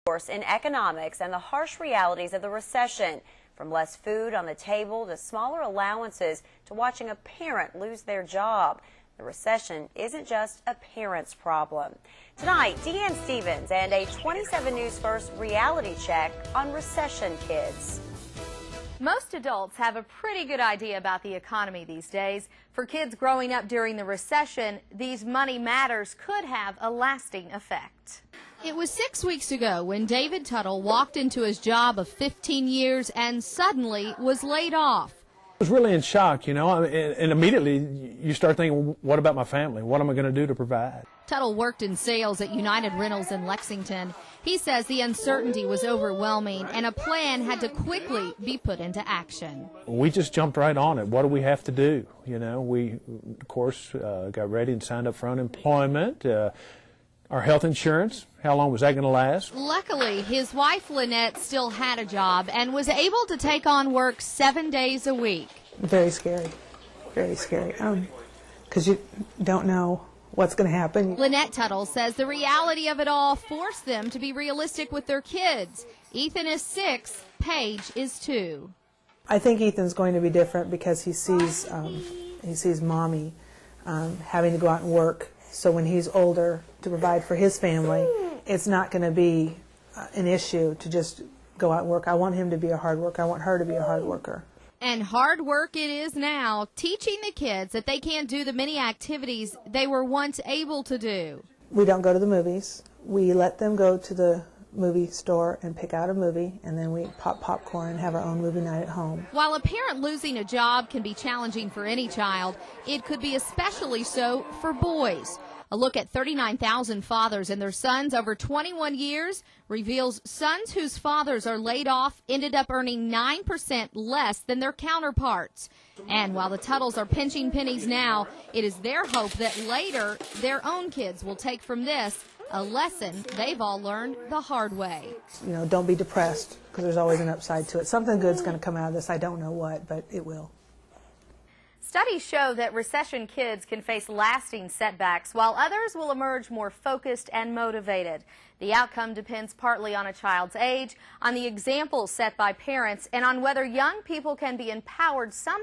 Course in economics and the harsh realities of the recession, from less food on the table to smaller allowances to watching a parent lose their job. The recession isn't just a parent's problem. Tonight, Deanne Stevens and a 27 News First reality check on recession kids. Most adults have a pretty good idea about the economy these days. For kids growing up during the recession, these money matters could have a lasting effect. It was 6 weeks ago when David Tuttle walked into his job of 15 years and suddenly was laid off. I was really in shock, you know, and immediately you start thinking, what about my family? What am I going to do to provide? Tuttle worked in sales at United Rentals in Lexington. He says the uncertainty was overwhelming and a plan had to quickly be put into action. We just jumped right on it. What do we have to do? You know, we, of course, got ready and signed up for unemployment. Our health insurance, how long was that going to last? Luckily, his wife Lynette still had a job and was able to take on work 7 days a week. Very scary, because you don't know what's going to happen. Lynette Tuttle says the reality of it all forced them to be realistic with their kids. Ethan is 6, Paige is 2. I think Ethan's going to be different because he sees mommy having to go out and work. So when he's older to provide for his family, it's not going to be an issue to just go out and work. I want him to be a hard worker. I want her to be a hard worker. And hard work it is now, teaching the kids that they can't do the many activities they were once able to do. We don't go to the movies. We let them go to the movie store and pick out a movie, and then we pop popcorn and have our own movie night at home. While a parent losing a job can be challenging for any child, it could be especially so for boys. A look at 39,000 fathers and their sons over 21 years reveals sons whose fathers are laid off ended up earning 9% less than their counterparts. And while the Tuttles are pinching pennies now, it is their hope that later their own kids will take from this a lesson they've all learned the hard way. You know, don't be depressed, because there's always an upside to it. Something good's going to come out of this. I don't know what, but it will. Studies show that recession kids can face lasting setbacks, while others will emerge more focused and motivated. The outcome depends partly on a child's age, on the examples set by parents, and on whether young people can be empowered somehow